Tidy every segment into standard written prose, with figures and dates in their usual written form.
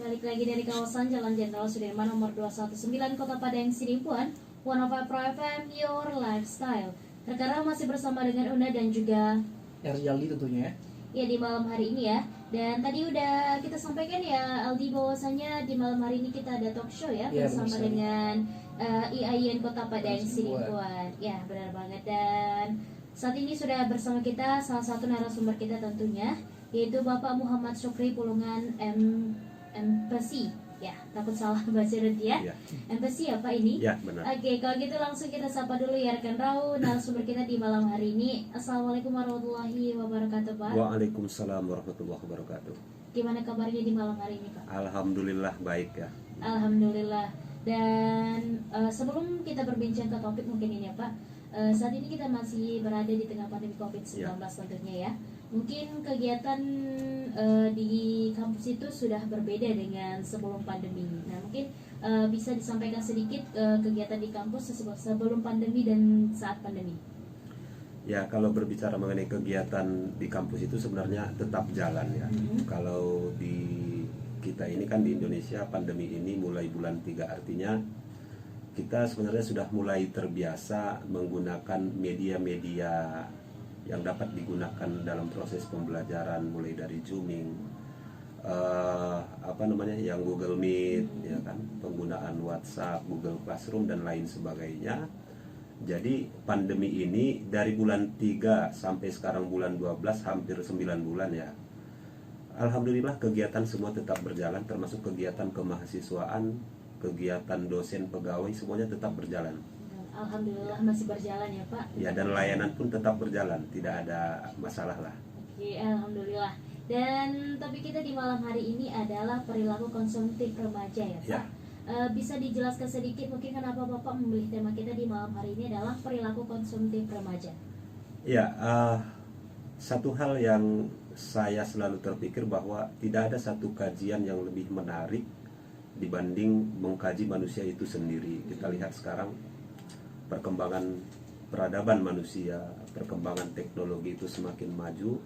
balik lagi dari kawasan Jalan Jenderal Sudirman nomor 219 Kota Padang Sidimpuan, 105 Pro FM, Your Lifestyle. Terkadang masih bersama dengan Una dan juga Erjaldi tentunya ya di malam hari ini ya. Dan tadi udah kita sampaikan ya Aldi, bahwasannya di malam hari ini kita ada talk show ya, bersama dengan IAIN Kota Padang Sidimpuan. Ya benar banget. Dan saat ini sudah bersama kita salah satu narasumber kita tentunya, yaitu Bapak Muhammad Syukri Pulungan MPC. Ya, takut salah baca dia. Ya. MPC ya Pak ini? Ya, benar. Oke, kalau gitu langsung kita sapa dulu ya rekan Rau, narasumber kita di malam hari ini. Assalamualaikum warahmatullahi wabarakatuh Pak. Waalaikumsalam warahmatullahi wabarakatuh. Gimana kabarnya di malam hari ini Pak? Alhamdulillah baik ya. Alhamdulillah. Dan sebelum kita berbincang ke topik mungkin ini ya Pak, saat ini kita masih berada di tengah pandemi COVID-19 tentunya ya. Mungkin kegiatan di kampus itu sudah berbeda dengan sebelum pandemi. Nah mungkin bisa disampaikan sedikit kegiatan di kampus sebelum pandemi dan saat pandemi. Ya, kalau berbicara mengenai kegiatan di kampus itu sebenarnya tetap jalan ya. Kalau di kita ini kan di Indonesia pandemi ini mulai bulan 3, artinya kita sebenarnya sudah mulai terbiasa menggunakan media-media yang dapat digunakan dalam proses pembelajaran, mulai dari Zooming, yang Google Meet, ya kan, penggunaan WhatsApp, Google Classroom dan lain sebagainya. Jadi pandemi ini dari bulan 3 sampai sekarang bulan 12, hampir 9 bulan ya. Alhamdulillah kegiatan semua tetap berjalan, termasuk kegiatan kemahasiswaan, kegiatan dosen, pegawai, semuanya tetap berjalan. Alhamdulillah masih berjalan ya Pak. Ya, dan layanan pun tetap berjalan, tidak ada masalah lah. Oke, alhamdulillah. Dan topik kita di malam hari ini adalah perilaku konsumtif remaja ya Pak. Ya. Bisa dijelaskan sedikit mungkin kenapa Bapak memilih tema kita di malam hari ini adalah perilaku konsumtif remaja? Ya, satu hal yang saya selalu terpikir bahwa tidak ada satu kajian yang lebih menarik dibanding mengkaji manusia itu sendiri. Kita lihat sekarang perkembangan peradaban manusia, perkembangan teknologi itu semakin maju,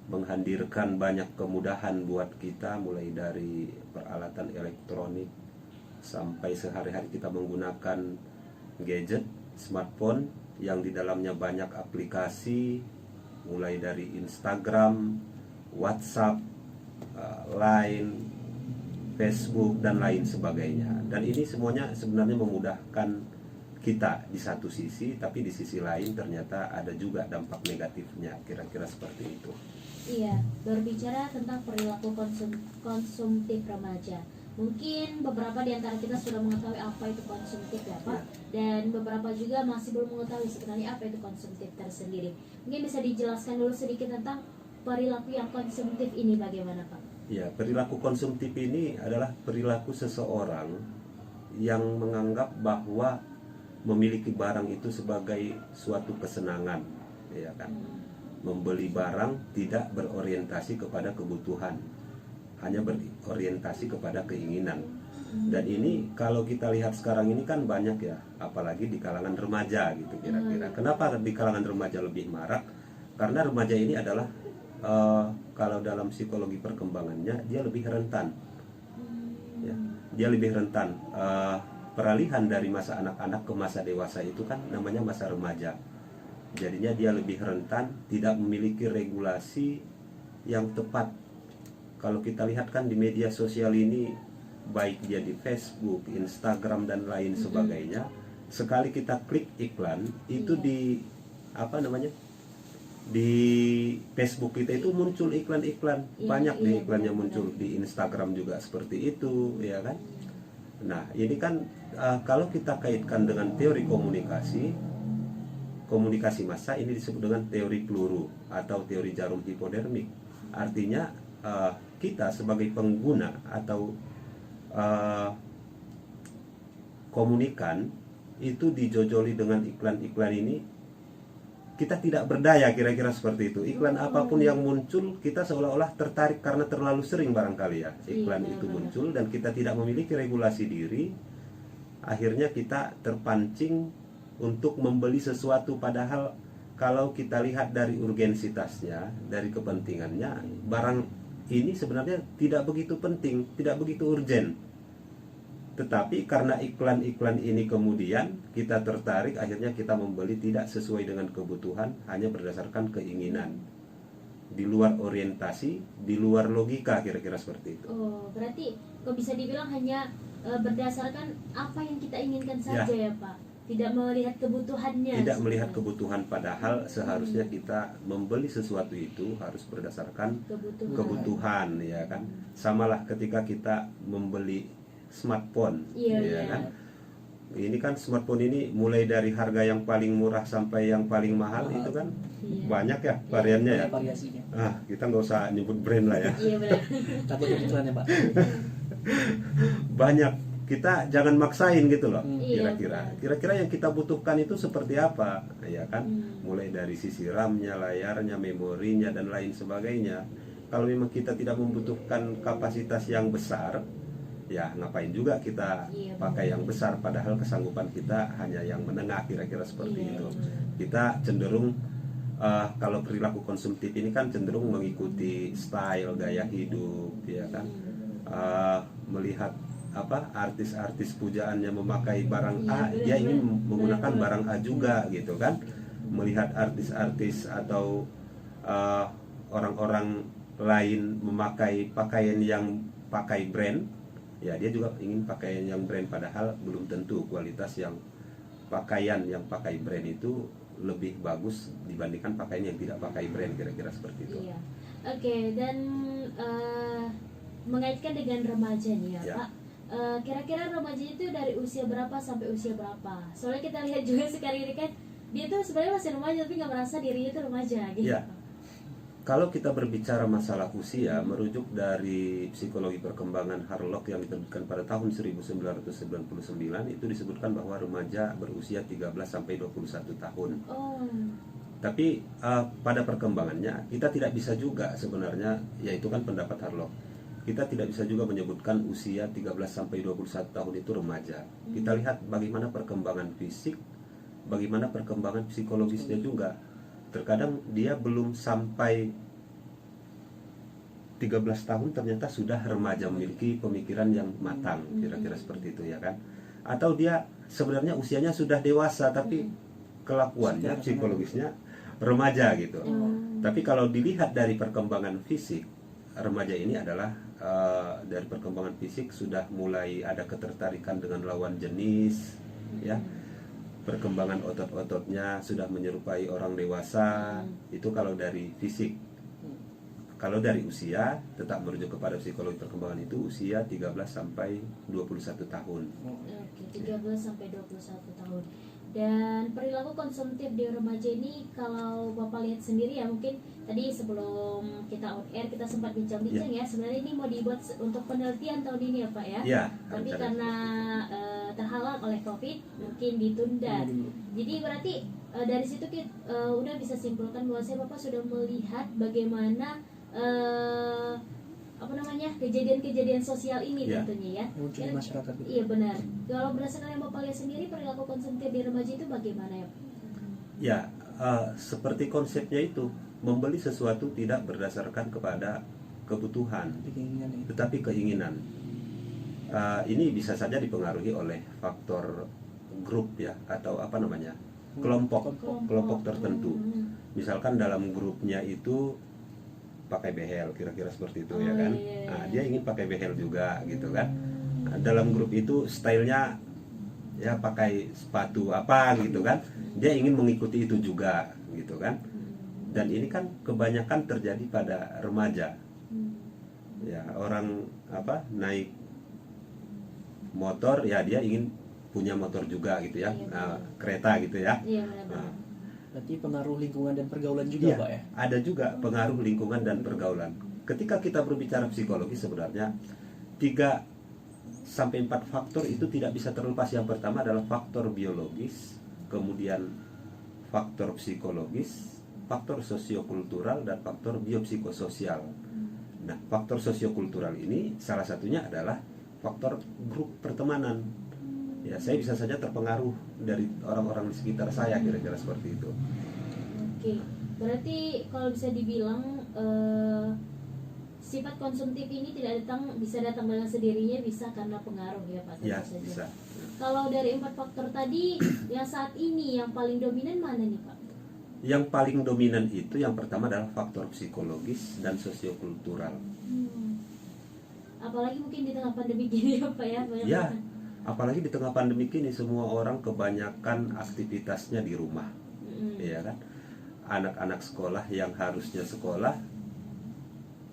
menghadirkan banyak kemudahan buat kita, mulai dari peralatan elektronik sampai sehari-hari kita menggunakan gadget, smartphone yang di dalamnya banyak aplikasi, mulai dari Instagram, WhatsApp, Line, Facebook dan lain sebagainya. Dan ini semuanya sebenarnya memudahkan kita di satu sisi, tapi di sisi lain ternyata ada juga dampak negatifnya, kira-kira seperti itu. Iya, berbicara tentang perilaku konsumtif remaja, mungkin beberapa di antara kita sudah mengetahui apa itu konsumtif ya Pak, dan beberapa juga masih belum mengetahui sebenarnya apa itu konsumtif tersendiri. Mungkin bisa dijelaskan dulu sedikit tentang perilaku yang konsumtif ini bagaimana Pak? Ya, perilaku konsumtif ini adalah perilaku seseorang yang menganggap bahwa memiliki barang itu sebagai suatu kesenangan, ya kan? Membeli barang tidak berorientasi kepada kebutuhan, hanya berorientasi kepada keinginan. Dan ini kalau kita lihat sekarang ini kan banyak ya, apalagi di kalangan remaja gitu kira-kira. Kenapa di kalangan remaja lebih marak? Karena remaja ini adalah kalau dalam psikologi perkembangannya dia lebih rentan, ya, dia lebih rentan. Peralihan dari masa anak-anak ke masa dewasa itu kan namanya masa remaja. Jadinya dia lebih rentan, tidak memiliki regulasi yang tepat. Kalau kita lihat kan di media sosial ini, baik dia di Facebook, Instagram dan lain sebagainya, sekali kita klik iklan itu di di Facebook kita itu muncul iklan-iklan, banyak di iklannya muncul, di Instagram juga seperti itu, ya kan? Nah, ini kan kalau kita kaitkan dengan teori komunikasi massa, ini disebut dengan teori peluru atau teori jarum hipodermik. Artinya kita sebagai pengguna atau komunikan itu dijojoli dengan iklan-iklan ini, kita tidak berdaya, kira-kira seperti itu. Iklan apapun yang muncul, kita seolah-olah tertarik karena terlalu sering barangkali ya iklan itu muncul, dan kita tidak memiliki regulasi diri. Akhirnya kita terpancing untuk membeli sesuatu, padahal kalau kita lihat dari urgensitasnya, dari kepentingannya, barang ini sebenarnya tidak begitu penting, tidak begitu urgen. Tetapi karena iklan-iklan ini kemudian kita tertarik, akhirnya kita membeli tidak sesuai dengan kebutuhan, hanya berdasarkan keinginan, di luar orientasi, di luar logika, kira-kira seperti itu. Oh, berarti kok bisa dibilang hanya berdasarkan apa yang kita inginkan saja ya Pak? Tidak melihat kebutuhannya. Tidak melihat kebutuhan, padahal seharusnya kita membeli sesuatu itu harus berdasarkan kebutuhan, ya kan? Samalah ketika kita membeli smartphone, ya kan? Ini kan smartphone ini mulai dari harga yang paling murah sampai yang paling mahal, itu kan banyak ya variannya ya. Kita nggak usah nyebut brand lah ya. Iya benar. Takut iklan ya Pak. Banyak, kita jangan maksain gitu loh. Iya, Kira-kira yang kita butuhkan itu seperti apa, ya kan? Mulai dari sisi RAM-nya, layarnya, memorinya dan lain sebagainya. Kalau memang kita tidak membutuhkan kapasitas yang besar, ya ngapain juga kita pakai yang besar, padahal kesanggupan kita hanya yang menengah, kira-kira seperti itu. Kita cenderung kalau perilaku konsumtif ini kan cenderung mengikuti style, gaya hidup, ya kan? Melihat artis-artis pujaannya memakai barang A, dia ingin menggunakan barang A juga, gitu kan? Melihat artis-artis atau orang-orang lain memakai pakaian yang pakai brand, ya dia juga ingin pakaian yang brand, padahal belum tentu kualitas yang pakaian yang pakai brand itu lebih bagus dibandingkan pakaian yang tidak pakai brand, kira-kira seperti itu. Iya. Oke, dan mengaitkan dengan remaja nih ya Pak. Kira-kira remaja itu dari usia berapa sampai usia berapa? Soalnya kita lihat juga sekarang ini kan dia tuh sebenarnya masih remaja tapi nggak merasa dirinya itu remaja gitu. Ya. Kalau kita berbicara masalah usia, merujuk dari psikologi perkembangan Harlock yang diterbitkan pada tahun 1999, itu disebutkan bahwa remaja berusia 13 sampai 21 tahun. Tapi pada perkembangannya kita tidak bisa juga sebenarnya, yaitu kan pendapat Harlock, kita tidak bisa juga menyebutkan usia 13 sampai 21 tahun itu remaja. Kita lihat bagaimana perkembangan fisik, bagaimana perkembangan psikologisnya juga. Terkadang dia belum sampai 13 tahun ternyata sudah remaja, memiliki pemikiran yang matang, kira-kira seperti itu, ya kan? Atau dia sebenarnya usianya sudah dewasa tapi kelakuannya, psikologisnya remaja gitu. Tapi kalau dilihat dari perkembangan fisik, remaja ini adalah dari perkembangan fisik sudah mulai ada ketertarikan dengan lawan jenis, ya. Perkembangan otot-ototnya sudah menyerupai orang dewasa. Itu kalau dari fisik. Kalau dari usia, tetap merujuk kepada psikologi perkembangan, itu usia 13 sampai 21 tahun. Oke, 13 sampai 21 tahun. Dan perilaku konsumtif di remaja ini kalau Bapak lihat sendiri ya, mungkin tadi sebelum kita on air kita sempat bincang-bincang ya, sebenarnya ini mau dibuat untuk penelitian tahun ini ya Pak ya. Tapi karena terhalang oleh COVID mungkin ditunda. Jadi berarti dari situ kita udah bisa simpulkan bahwa Bapak sudah melihat bagaimana kejadian-kejadian sosial ini tentunya ya. Muncul di masyarakat. Iya benar. Kalau berdasarkan yang Bapak lihat sendiri, perilaku konsumtif di remaja itu bagaimana ya? Ya, seperti konsepnya itu, membeli sesuatu tidak berdasarkan kepada kebutuhan, tetapi keinginan. Ini bisa saja dipengaruhi oleh faktor grup ya, atau kelompok tertentu. Misalkan dalam grupnya itu pakai behel, kira-kira seperti itu, ya kan? Nah, dia ingin pakai behel juga gitu kan. Nah, dalam grup itu stylenya ya pakai sepatu apa gitu kan. Dia ingin mengikuti itu juga gitu kan. Dan ini kan kebanyakan terjadi pada remaja. Ya, orang naik motor, ya dia ingin punya motor juga gitu ya. Kereta gitu ya. Berarti pengaruh lingkungan dan pergaulan juga, Pak ya? Ada juga pengaruh lingkungan dan pergaulan. Ketika kita berbicara psikologi, sebenarnya 3 sampai 4 faktor itu tidak bisa terlepas. Yang pertama adalah faktor biologis, kemudian faktor psikologis, faktor sosiokultural, dan faktor biopsikososial. Nah, faktor sosiokultural ini salah satunya adalah faktor grup pertemanan. Ya, saya bisa saja terpengaruh dari orang-orang di sekitar saya, kira-kira seperti itu. Oke, berarti kalau bisa dibilang sifat konsumtif ini bisa datang dengan sendirinya, bisa karena pengaruh ya Pak, tentu Ya, saja. bisa. Kalau dari 4 faktor tadi, yang saat ini yang paling dominan mana nih Pak? Yang paling dominan itu yang pertama adalah faktor psikologis dan sosiokultural. Apalagi mungkin di tengah pandemi gini ya Pak ya, banyak Ya, orang. apalagi di tengah pandemi ini semua orang kebanyakan aktivitasnya di rumah, ya kan? Anak-anak sekolah yang harusnya sekolah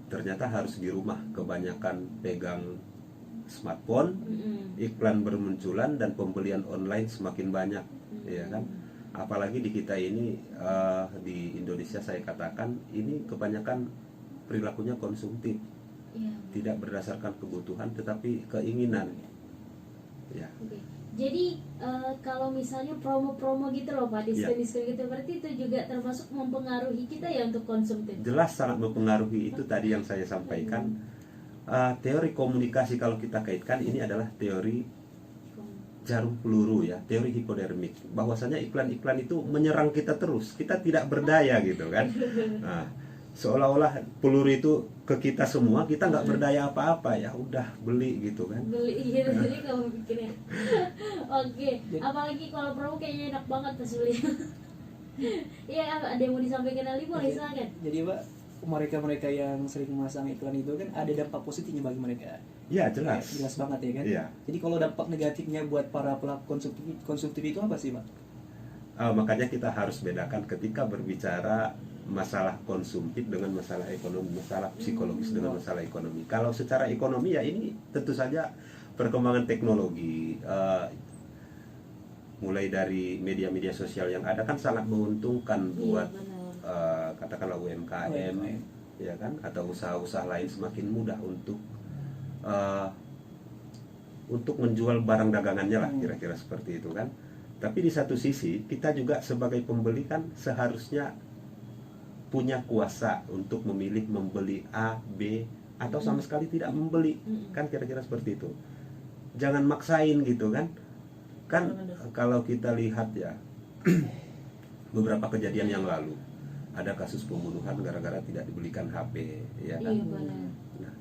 ternyata harus di rumah, kebanyakan pegang smartphone, iklan bermunculan dan pembelian online semakin banyak, ya kan? Apalagi di kita ini di Indonesia saya katakan ini kebanyakan perilakunya konsumtif, tidak berdasarkan kebutuhan tetapi keinginan. Ya. Oke. Jadi kalau misalnya promo-promo gitu loh Pak, diskon-diskon gitu, berarti itu juga termasuk mempengaruhi kita ya untuk konsumtif. Jelas sangat mempengaruhi, itu tadi yang saya sampaikan. Teori komunikasi kalau kita kaitkan ini adalah teori jarum peluru ya, teori hipodermik. Bahwasanya iklan-iklan itu menyerang kita terus, kita tidak berdaya gitu kan. Nah, seolah-olah peluru itu ke kita semua, kita nggak berdaya apa-apa, ya udah beli gitu kan. Beli gitu, jadi kamu pikirnya. Oke, apalagi kalau promo kayaknya enak banget pas beli. Iya, ada yang mau disampaikan Ali, boleh silakan. Jadi Pak, mereka yang sering memasang iklan itu kan ada dampak positifnya bagi mereka. Ya jelas. Jelas banget ya kan. Iya. Jadi kalau dampak negatifnya buat para pelaku konsumtif itu apa sih Pak? Makanya kita harus bedakan ketika berbicara masalah konsumtif dengan masalah ekonomi, masalah psikologis dengan masalah ekonomi. Kalau secara ekonomi ya ini tentu saja perkembangan teknologi, mulai dari media-media sosial yang ada kan sangat menguntungkan buat katakanlah UMKM, ya kan, atau usaha-usaha lain semakin mudah untuk menjual barang dagangannya lah, kira-kira seperti itu kan. Tapi di satu sisi kita juga sebagai pembeli kan seharusnya punya kuasa untuk memilih membeli A, B, atau sama sekali tidak membeli, kan kira-kira seperti itu. Jangan maksain gitu kan. Kan kalau kita lihat ya beberapa kejadian yang lalu ada kasus pembunuhan gara-gara tidak dibelikan HP, ya kan. Nah,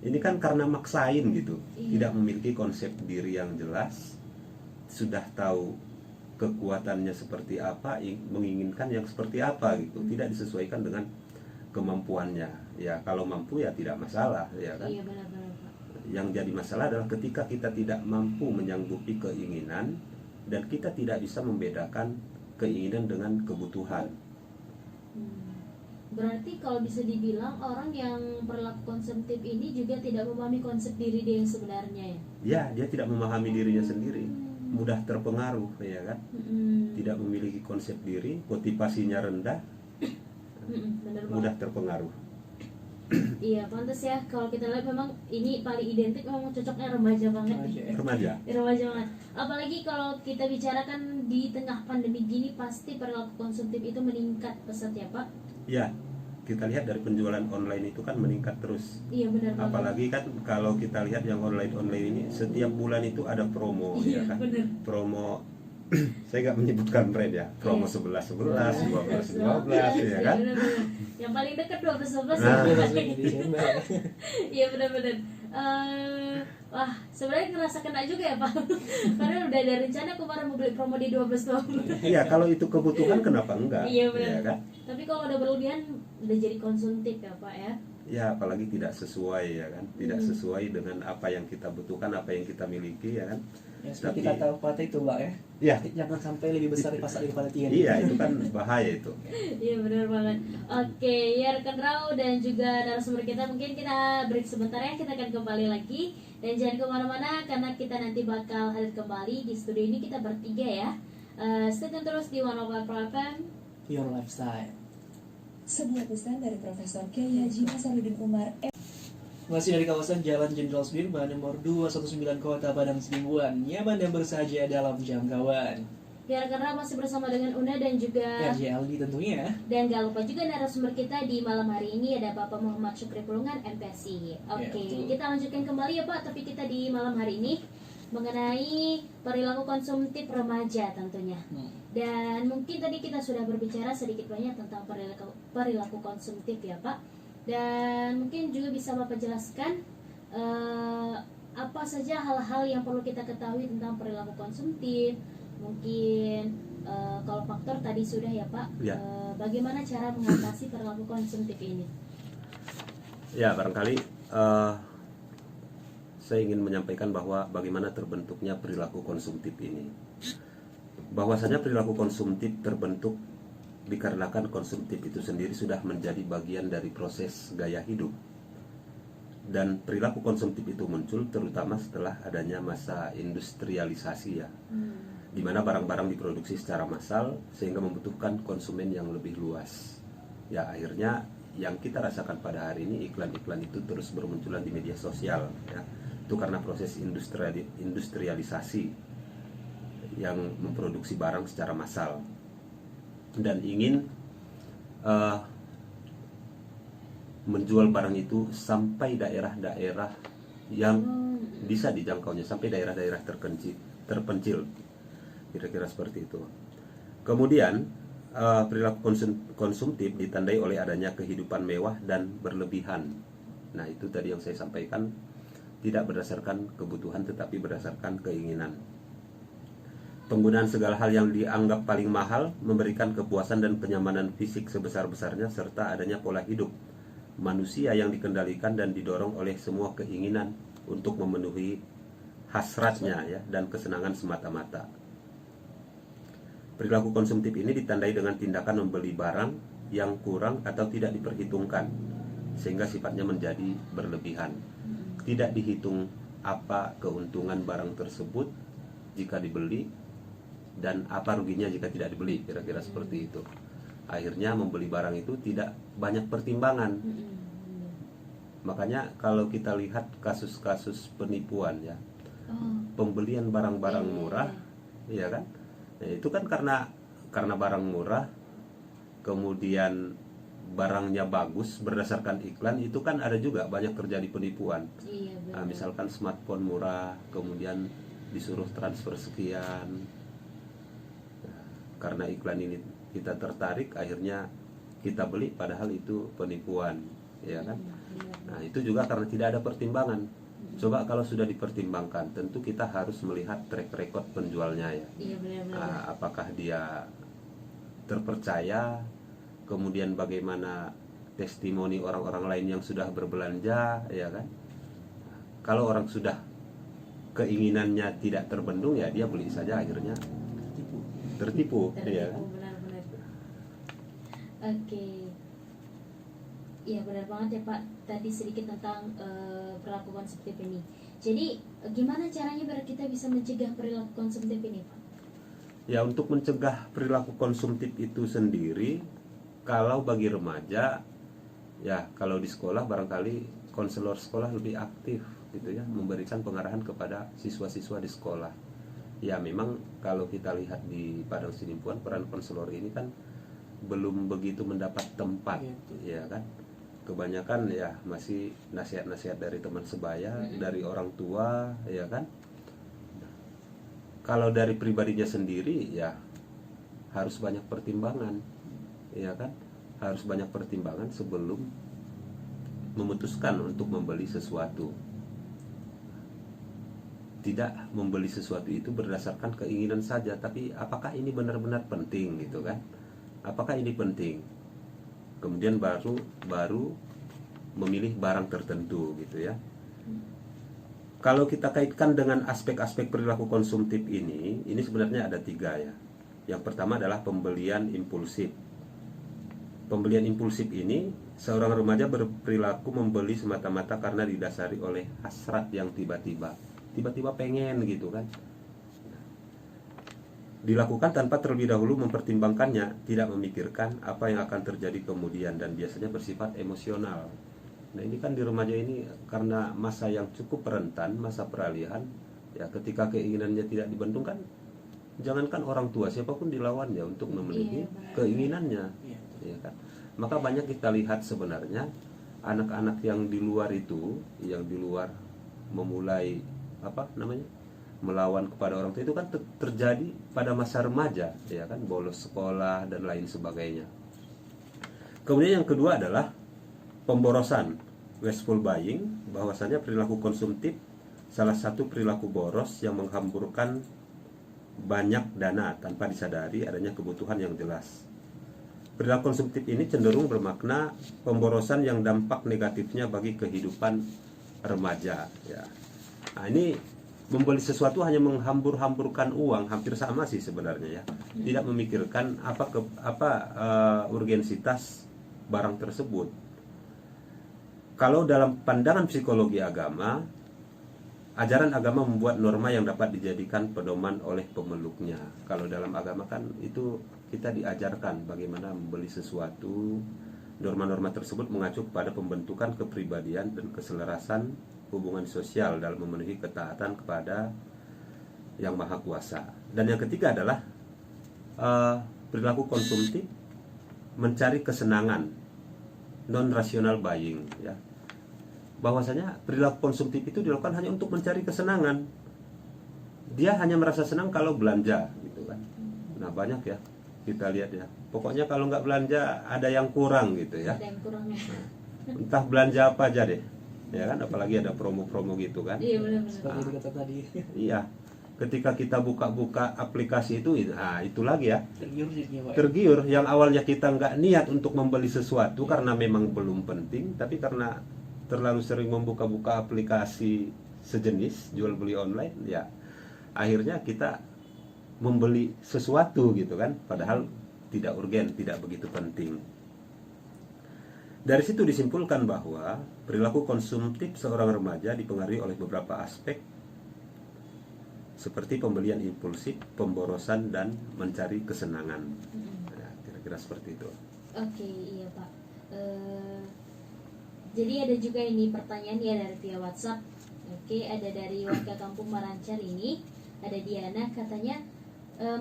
ini kan karena maksain gitu, tidak memiliki konsep diri yang jelas, sudah tahu kekuatannya seperti apa, menginginkan yang seperti apa gitu, tidak disesuaikan dengan kemampuannya. Ya kalau mampu ya tidak masalah, ya kan. Iya, benar-benar Pak. Yang jadi masalah adalah ketika kita tidak mampu menyanggupi keinginan dan kita tidak bisa membedakan keinginan dengan kebutuhan. Berarti kalau bisa dibilang orang yang perilaku konsumtif ini juga tidak memahami konsep diri dia yang sebenarnya ya? Ya, dia tidak memahami dirinya sendiri, mudah terpengaruh, ya kan? Tidak memiliki konsep diri, motivasinya rendah, mudah terpengaruh. Iya, pantas ya kalau kita lihat memang ini paling identik, memang cocoknya remaja banget nih. Remaja banget. Apalagi kalau kita bicarakan di tengah pandemi gini, pasti perilaku konsumtif itu meningkat pesat ya Pak? Ya, kita lihat dari penjualan online itu kan meningkat terus. Iya, benar banget. Apalagi kan kalau kita lihat yang online ini setiap bulan itu ada promo, ya kan? Bener. Promo saya nggak menyebutkan brand ya, promo 11-11, 12-12, ya kan? Bener. Yang paling dekat 12-12 Iya, benar-benar. Wah, sebenarnya ngerasa kena juga ya Pak. Padahal udah ada rencana kemarin mau beli promo di 12-12. Iya, kalau itu kebutuhan kenapa enggak? Iya, benar. Ya kan? Tapi kalau udah berlebihan udah jadi konsumtif ya Pak ya. Ya, apalagi tidak sesuai, ya kan? Tidak sesuai dengan apa yang kita butuhkan, apa yang kita miliki, ya kan? Ya, seperti kata Pak itu Mbak ya. Ya. Jangan sampai lebih besar pasak daripada tiang. Iya, itu kan bahaya itu. Iya, benar banget. Oke, ya rekan Rau dan juga narasumber kita, mungkin kita break sebentar ya, kita akan kembali lagi. Dan jangan kemana-mana karena kita nanti bakal hadir kembali di studio ini, kita bertiga ya. Stay tune terus di 104 FM Your Lifestyle. Sebuah pesan dari Profesor Kiai Haji Nasaruddin Umar. Masih dari kawasan Jalan Jenderal Sudirman nomor 219 Kota Padang Sidimbuan, nyaman dan bersahaja dalam jangkauan. Ya karena masih bersama dengan Una dan juga RJLD tentunya. Dan gak lupa juga narasumber kita di malam hari ini ada Bapak Muhammad Syukri Pulungan MPSI. Oke, kita lanjutkan kembali ya Pak, tapi kita di malam hari ini mengenai perilaku konsumtif remaja tentunya. Dan mungkin tadi kita sudah berbicara sedikit banyak tentang perilaku konsumtif ya Pak. Dan mungkin juga bisa Bapak jelaskan apa saja hal-hal yang perlu kita ketahui tentang perilaku konsumtif. Mungkin kalau faktor tadi sudah ya Pak, Ya. Bagaimana cara mengatasi perilaku konsumtif ini? Ya, barangkali saya ingin menyampaikan bahwa bagaimana terbentuknya perilaku konsumtif ini. Bahwasanya perilaku konsumtif terbentuk dikarenakan konsumtif itu sendiri sudah menjadi bagian dari proses gaya hidup. Dan perilaku konsumtif itu muncul terutama setelah adanya masa industrialisasi ya, di mana barang-barang diproduksi secara massal sehingga membutuhkan konsumen yang lebih luas. Ya, akhirnya yang kita rasakan pada hari ini iklan-iklan itu terus bermunculan di media sosial ya. Itu karena proses industrialisasi yang memproduksi barang secara massal dan ingin menjual barang itu sampai daerah-daerah yang bisa dijangkaunya, sampai daerah-daerah terpencil, kira-kira seperti itu. Kemudian perilaku konsumtif ditandai oleh adanya kehidupan mewah dan berlebihan. Nah, itu tadi yang saya sampaikan, tidak berdasarkan kebutuhan tetapi berdasarkan keinginan. Penggunaan segala hal yang dianggap paling mahal memberikan kepuasan dan kenyamanan fisik sebesar-besarnya, serta adanya pola hidup manusia yang dikendalikan dan didorong oleh semua keinginan untuk memenuhi hasratnya ya, dan kesenangan semata-mata. Perilaku konsumtif ini ditandai dengan tindakan membeli barang yang kurang atau tidak diperhitungkan sehingga sifatnya menjadi berlebihan. Tidak dihitung apa keuntungan barang tersebut jika dibeli dan apa ruginya jika tidak dibeli, kira-kira seperti itu. Akhirnya membeli barang itu tidak banyak pertimbangan. Makanya kalau kita lihat kasus-kasus penipuan ya, pembelian barang-barang murah, ya kan? Nah, itu kan karena barang murah, kemudian barangnya bagus berdasarkan iklan, itu kan ada juga banyak terjadi penipuan. Nah, misalkan smartphone murah, kemudian disuruh transfer sekian. Nah, karena iklan ini kita tertarik, akhirnya kita beli, padahal itu penipuan, ya kan? Nah, itu juga karena tidak ada pertimbangan. Coba kalau sudah dipertimbangkan, tentu kita harus melihat track record penjualnya ya. Nah, apakah dia terpercaya, kemudian bagaimana testimoni orang-orang lain yang sudah berbelanja, ya kan? Kalau orang sudah keinginannya tidak terbendung, ya dia beli saja, akhirnya tertipu, ya kan? Oke, ya benar banget ya Pak. Tadi sedikit tentang perilaku konsumtif ini. Jadi gimana caranya biar kita bisa mencegah perilaku konsumtif ini Pak? Ya, untuk mencegah perilaku konsumtif itu sendiri, kalau bagi remaja, ya kalau di sekolah barangkali konselor sekolah lebih aktif gitu ya, memberikan pengarahan kepada siswa-siswa di sekolah. Ya memang kalau kita lihat di Padang Sidimpuan, peran konselor ini kan belum begitu mendapat tempat, ya kan? Kebanyakan ya masih nasihat-nasihat dari teman sebaya, dari orang tua, ya kan? Kalau dari pribadinya sendiri ya harus banyak pertimbangan, ya kan? Harus banyak pertimbangan sebelum memutuskan untuk membeli sesuatu. Tidak membeli sesuatu itu berdasarkan keinginan saja, tapi apakah ini benar-benar penting gitu kan? Apakah ini penting? Kemudian baru memilih barang tertentu gitu ya. Kalau kita kaitkan dengan aspek-aspek perilaku konsumtif ini sebenarnya ada 3 ya. Yang pertama adalah pembelian impulsif. Pembelian impulsif ini, seorang remaja berperilaku membeli semata-mata karena didasari oleh hasrat yang tiba-tiba pengen gitu kan. Dilakukan tanpa terlebih dahulu mempertimbangkannya, tidak memikirkan apa yang akan terjadi kemudian, dan biasanya bersifat emosional. Nah, ini kan di remaja ini karena masa yang cukup rentan, masa peralihan, ya ketika keinginannya tidak dibendung kan, jangankan orang tua, siapapun dilawannya untuk memenuhi keinginannya, ya kan. Maka banyak kita lihat sebenarnya anak-anak yang di luar itu, yang di luar memulai melawan kepada orang tua, itu kan terjadi pada masa remaja, ya kan, bolos sekolah dan lain sebagainya. Kemudian yang kedua adalah pemborosan, wasteful buying, bahwasanya perilaku konsumtif salah satu perilaku boros yang menghamburkan banyak dana tanpa disadari adanya kebutuhan yang jelas. Perilaku konsumtif ini cenderung bermakna pemborosan yang dampak negatifnya bagi kehidupan remaja. Ya. Nah, ini membeli sesuatu hanya menghambur-hamburkan uang, hampir sama sih sebenarnya ya. Tidak memikirkan urgensitas barang tersebut. Kalau dalam pandangan psikologi agama, ajaran agama membuat norma yang dapat dijadikan pedoman oleh pemeluknya. Kalau dalam agama kan itu kita diajarkan bagaimana membeli sesuatu. Norma-norma tersebut mengacu pada pembentukan kepribadian dan keselarasan hubungan sosial dalam memenuhi ketaatan kepada Yang Maha Kuasa. Dan yang ketiga adalah perilaku konsumtif mencari kesenangan, non-rational buying, ya. Bahwasanya perilaku konsumtif itu dilakukan hanya untuk mencari kesenangan. Dia hanya merasa senang kalau belanja, gitu kan. Nah, banyak ya kita lihat ya. Pokoknya kalau nggak belanja ada yang kurang gitu ya. Ada yang kurang. Entah belanja apa aja deh, ya kan. Apalagi ada promo-promo gitu kan. Iya benar-benar. Seperti itu kata tadi. Iya. Ketika kita buka-buka aplikasi itu lagi ya. Tergiur jadinya, Pak. Tergiur yang awalnya kita nggak niat untuk membeli sesuatu karena memang belum penting, tapi karena terlalu sering membuka-buka aplikasi sejenis jual beli online, ya akhirnya kita membeli sesuatu gitu kan, padahal tidak urgen, tidak begitu penting. Dari situ disimpulkan bahwa perilaku konsumtif seorang remaja dipengaruhi oleh beberapa aspek seperti pembelian impulsif, pemborosan, dan mencari kesenangan. Nah, kira-kira seperti itu. Oke, iya Pak. Jadi ada juga ini pertanyaan ya dari via WhatsApp. Oke, ada dari warga kampung Marancar ini. Ada Diana, katanya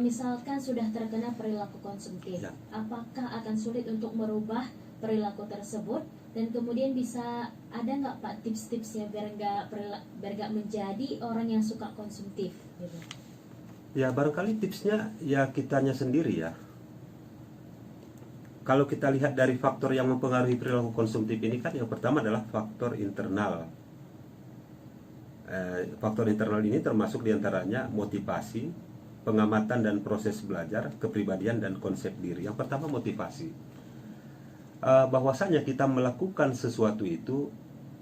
misalkan sudah terkena perilaku konsumtif, Ya. apakah akan sulit untuk merubah perilaku tersebut? Dan kemudian bisa ada nggak Pak tips-tipsnya biar nggak menjadi orang yang suka konsumtif? Gitu. Ya, barangkali tipsnya ya kitanya sendiri ya. Kalau kita lihat dari faktor yang mempengaruhi perilaku konsumtif ini kan yang pertama adalah faktor internal. Faktor internal ini termasuk diantaranya motivasi, pengamatan dan proses belajar, kepribadian dan konsep diri. Yang pertama motivasi. Bahwasanya kita melakukan sesuatu itu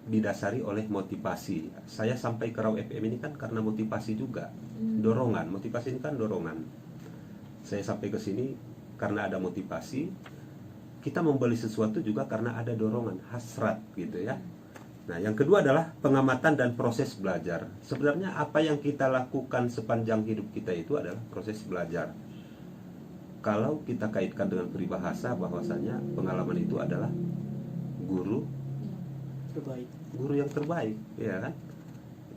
didasari oleh motivasi. Saya sampai ke Raw FM ini kan karena motivasi juga, dorongan. Motivasi ini kan dorongan. Saya sampai ke sini karena ada motivasi. Kita membeli sesuatu juga karena ada dorongan, hasrat gitu ya. Nah, yang kedua adalah pengamatan dan proses belajar. Sebenarnya apa yang kita lakukan sepanjang hidup kita itu adalah proses belajar. Kalau kita kaitkan dengan peribahasa bahwasanya pengalaman itu adalah guru Terbaik. guru yang terbaik, ya kan?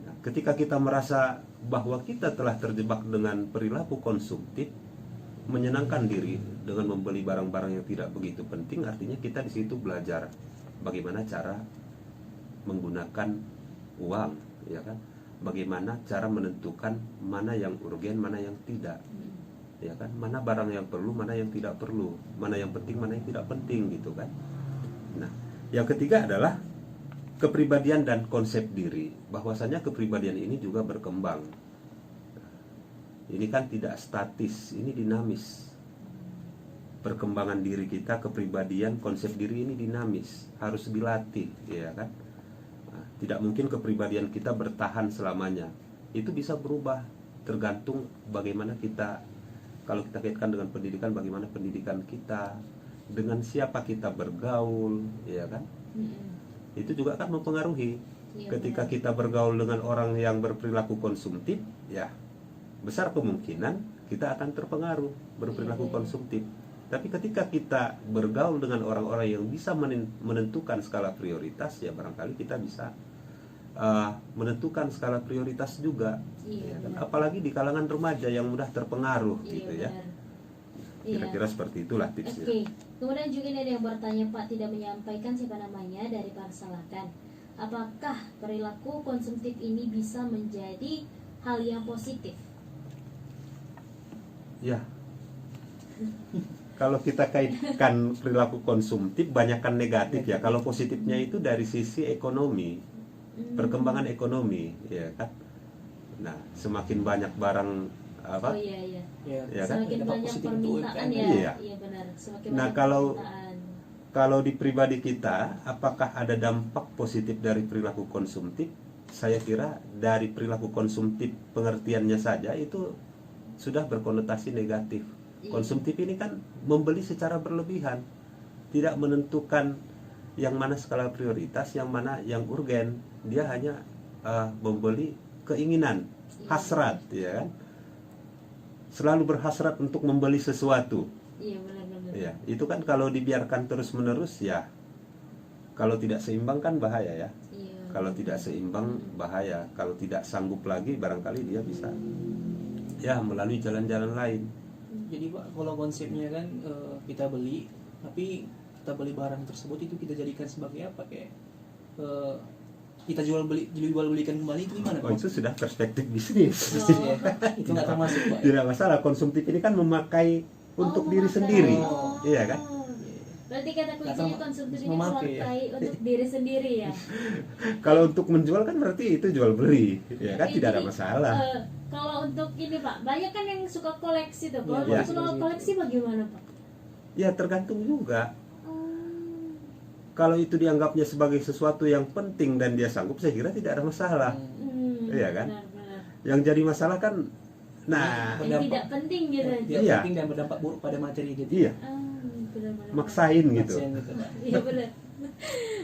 Nah, ketika kita merasa bahwa kita telah terjebak dengan perilaku konsumtif, menyenangkan diri dengan membeli barang-barang yang tidak begitu penting, artinya kita di situ belajar bagaimana cara menggunakan uang, ya kan? Bagaimana cara menentukan mana yang urgen, mana yang tidak, ya kan? Mana barang yang perlu, mana yang tidak perlu, mana yang penting, mana yang tidak penting, gitu kan? Nah, yang ketiga adalah kepribadian dan konsep diri. Bahwasanya kepribadian ini juga berkembang. Ini kan tidak statis, ini dinamis. Perkembangan diri kita, kepribadian, konsep diri ini dinamis, harus dilatih, ya kan? Nah, tidak mungkin kepribadian kita bertahan selamanya. Itu bisa berubah, tergantung bagaimana kita, kalau kita kaitkan dengan pendidikan, bagaimana pendidikan kita, dengan siapa kita bergaul, ya kan? Itu juga kan mempengaruhi. Ketika kita bergaul dengan orang yang berperilaku konsumtif, ya besar kemungkinan kita akan terpengaruh berperilaku konsumtif. Tapi ketika kita bergaul dengan orang-orang yang bisa menentukan skala prioritas, ya barangkali kita bisa menentukan skala prioritas juga. Ya kan? Apalagi di kalangan remaja yang mudah terpengaruh, gitu ya. Kira-kira seperti itulah tipsnya. Oke. Kemudian juga ini ada yang bertanya, Pak, tidak menyampaikan siapa namanya, dari Parsalakan. Apakah perilaku konsumtif ini bisa menjadi hal yang positif? Ya. kalau kita kaitkan perilaku konsumtif banyakkan negatif ya. Kalau positifnya itu dari sisi ekonomi, perkembangan ekonomi, ya kan. Nah, semakin banyak barang apa? Oh iya. Ya kan? Semakin Dampak banyak positif permintaan untuk ya. Iya. Iya benar. Semakin Nah, banyak kalau- permintaan. Kalau di pribadi kita, apakah ada dampak positif dari perilaku konsumtif? Saya kira dari perilaku konsumtif pengertiannya saja itu sudah berkonotasi negatif. Iya. Konsumtif ini kan membeli secara berlebihan, tidak menentukan yang mana skala prioritas, yang mana yang urgen. Dia hanya membeli keinginan, hasrat, ya kan? Selalu berhasrat untuk membeli sesuatu. Iya benar. Ya, itu kan kalau dibiarkan terus-menerus ya, kalau tidak seimbang kan bahaya ya. Iya. Kalau tidak seimbang bahaya. Kalau tidak sanggup lagi barangkali dia bisa ya melalui jalan-jalan lain. Jadi Pak, kalau konsepnya kan kita beli, tapi kita beli barang tersebut itu kita jadikan sebagai apa, kayak kita jual belikan kembali, itu gimana Oh, Pak? itu sudah perspektif bisnis. Ya, itu nggak termasuk Pak. Tidak masalah, konsumtif ini kan memakai untuk diri memakai. sendiri. Oh. Iya kan? Berarti kata kuncinya Kata konsumtif ini memakai ya. memakai untuk diri sendiri ya. Kalau untuk menjual kan berarti itu jual beli, ya kan, tidak ada Jadi, masalah. Kalau untuk ini Pak, banyak kan yang suka koleksi tuh. Kalau Iya. suka koleksi bagaimana Pak? Ya tergantung juga. Oh. Kalau itu dianggapnya sebagai sesuatu yang penting dan dia sanggup, saya kira tidak ada masalah. Iya kan? Benar. Yang jadi masalah kan, nah, Yang tidak penting gitu. Tidak Iya. penting dan berdampak buruk pada materi gitu. iya, Benar-benar. maksain gitu. Maksain gitu, Pak. Iya benar.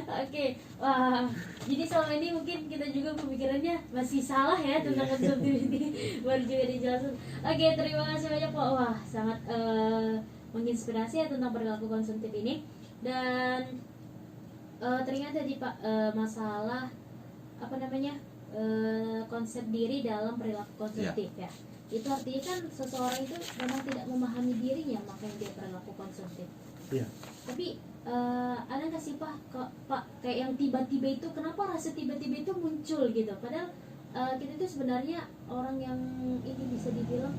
Oke, wah, jadi selama ini mungkin kita juga pemikirannya masih salah ya tentang konsumtif ini. Baru juga dijelaskan. Oke, terima kasih banyak Pak. Wah, sangat menginspirasi ya tentang perilaku konsumtif ini. Dan teringat tadi Pak masalah apa namanya konsep diri dalam perilaku konsumtif ya. Itu artinya kan seseorang itu memang tidak memahami dirinya, makanya dia perilaku konsumtif. Iya. Tapi ada nggak sih Pak kayak yang tiba-tiba itu, kenapa rasa tiba-tiba itu muncul gitu? Padahal kita itu sebenarnya orang yang ini bisa dibilang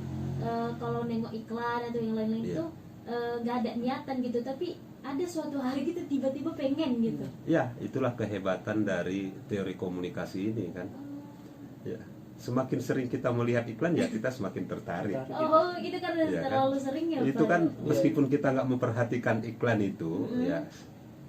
kalau nengok iklan atau yang lain-lain Iya. itu nggak ada niatan gitu, tapi ada suatu hari gitu tiba-tiba pengen gitu. Ya, itulah kehebatan dari teori komunikasi ini kan. Ya, semakin sering kita melihat iklan ya kita semakin tertarik. Oh gitu karena Iya kan? terlalu sering ya Itu Pak? kan meskipun kita nggak memperhatikan iklan itu, ya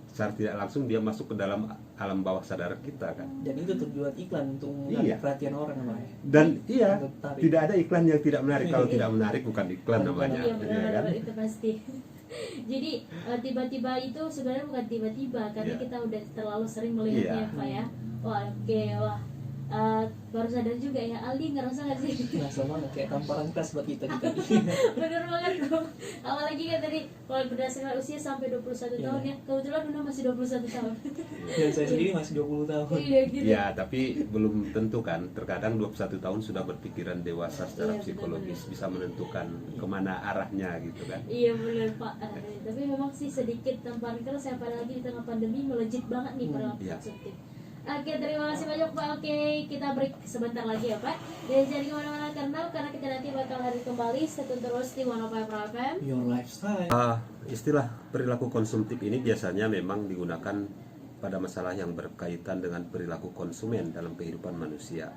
secara tidak langsung dia masuk ke dalam alam bawah sadar kita kan. Dan itu tujuan iklan untuk menarik Iya. perhatian orang Pak. Dan iya, Untuk tarik. tidak ada iklan yang tidak menarik. Kalau tidak menarik bukan iklan namanya, Iya ya benar-benar kan? itu pasti. Jadi tiba-tiba itu sebenarnya bukan tiba-tiba karena Iya. kita udah terlalu sering melihatnya Iya. Pak ya. Wah oke, wah baru sadar juga ya, Aldi ngerasa nggak sih? Ngerasa banget kayak tamparan keras buat kita kita. Bener banget dong. Apalagi kan tadi kalau berdasarkan usia sampai 21 Iya. tahun ya. Kebetulan Nuna masih 21 tahun. Dan saya sendiri masih 20 tahun. Iya gitu. Ya, tapi belum tentu kan. Terkadang 21 tahun sudah berpikiran dewasa secara Iya, psikologis, bisa menentukan kemana arahnya gitu kan. Iya bener Pak. Tapi memang sih sedikit tamparan keras, apalagi di tengah pandemi melejit banget nih perilaku Iya. konsumtif. Oke, terima kasih banyak Pak. Oke, kita break sebentar lagi ya Pak. Dan jadi kemana-mana karena kita nanti bakal hadir kembali. Stay tune terus di 105 FM. Your lifestyle. Istilah perilaku konsumtif ini biasanya memang digunakan pada masalah yang berkaitan dengan perilaku konsumen dalam kehidupan manusia.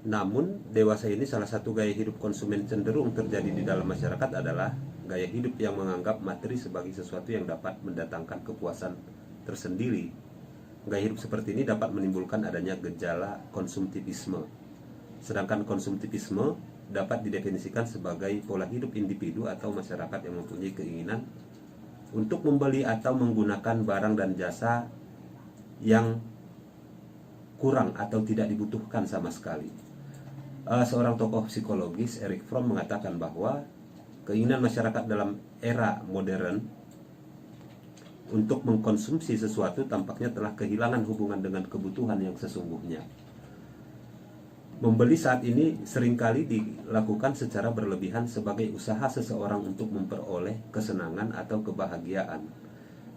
Namun, dewasa ini salah satu gaya hidup konsumen cenderung terjadi di dalam masyarakat adalah gaya hidup yang menganggap materi sebagai sesuatu yang dapat mendatangkan kepuasan tersendiri. Gaya hidup seperti ini dapat menimbulkan adanya gejala konsumtivisme. Sedangkan konsumtivisme dapat didefinisikan sebagai pola hidup individu atau masyarakat yang mempunyai keinginan untuk membeli atau menggunakan barang dan jasa yang kurang atau tidak dibutuhkan sama sekali. Seorang tokoh psikologis, Erich Fromm, mengatakan bahwa keinginan masyarakat dalam era modern untuk mengkonsumsi sesuatu tampaknya telah kehilangan hubungan dengan kebutuhan yang sesungguhnya. Membeli saat ini seringkali dilakukan secara berlebihan sebagai usaha seseorang untuk memperoleh kesenangan atau kebahagiaan.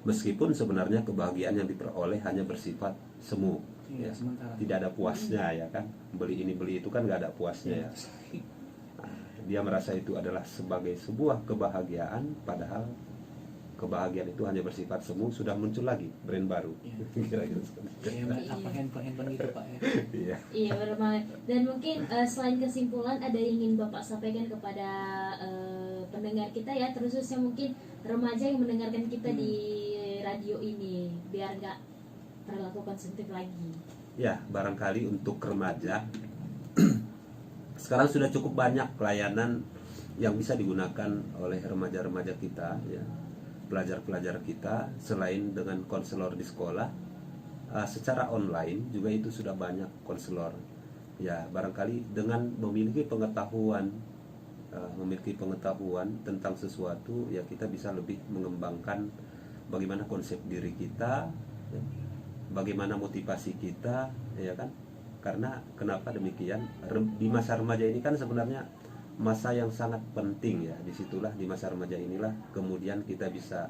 Meskipun sebenarnya kebahagiaan yang diperoleh hanya bersifat semu, Iya, ya. sementara. Tidak ada puasnya ya kan. Beli ini beli itu kan nggak ada puasnya ya. dia merasa itu adalah sebagai sebuah kebahagiaan, padahal kebahagiaan itu hanya bersifat semu. Sudah muncul lagi brand baru. Kira-kira Kayak apa handphone gitu Pak ya. Iya. Iya benar banget. Dan mungkin selain kesimpulan, ada yang ingin Bapak sampaikan kepada pendengar kita ya, terkhususnya mungkin remaja yang mendengarkan kita di radio ini, biar nggak perilaku konsumtif lagi. Ya, barangkali untuk remaja sekarang sudah cukup banyak pelayanan yang bisa digunakan oleh remaja-remaja kita ya, pelajar-pelajar kita. Selain dengan konselor di sekolah, secara online juga itu sudah banyak konselor ya. Barangkali dengan memiliki pengetahuan tentang sesuatu ya, kita bisa lebih mengembangkan bagaimana konsep diri kita ya, bagaimana motivasi kita ya kan. Karena kenapa demikian, di masa remaja ini kan sebenarnya masa yang sangat penting ya. Disitulah, di masa remaja inilah kemudian kita bisa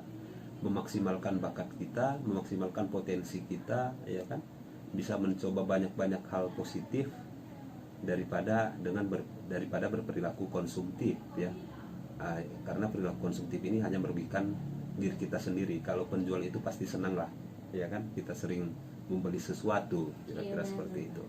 memaksimalkan bakat kita, memaksimalkan potensi kita ya kan, bisa mencoba banyak-banyak hal positif daripada berperilaku konsumtif ya. Karena perilaku konsumtif ini hanya merugikan diri kita sendiri. Kalau penjual itu pasti senang lah ya kan, kita sering membeli sesuatu, kira-kira seperti itu.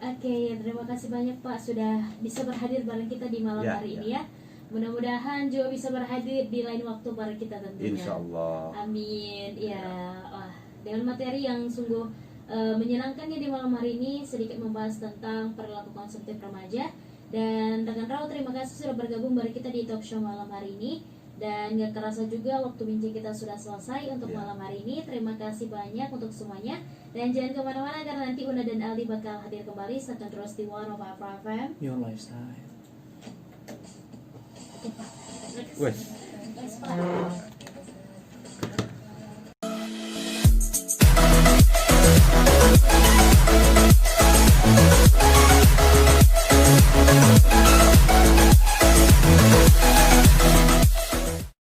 Oke, terima kasih banyak Pak sudah bisa berhadir bareng kita di malam hari ini ya. Mudah-mudahan juga bisa berhadir di lain waktu bareng kita tentunya. Insya Allah. Amin. Ya, wah, dengan materi yang sungguh menyenangkan ya di malam hari ini, sedikit membahas tentang perilaku konsumtif remaja. Dan rekan Raul, terima kasih sudah bergabung bareng kita di talk show malam hari ini. Dan gak terasa juga waktu bincang kita sudah selesai untuk malam hari ini. Terima kasih banyak untuk semuanya. Dan jangan kemana-mana karena nanti Una dan Aldi bakal hadir kembali. Stay terus di One of Our FM. Your lifestyle. Wes.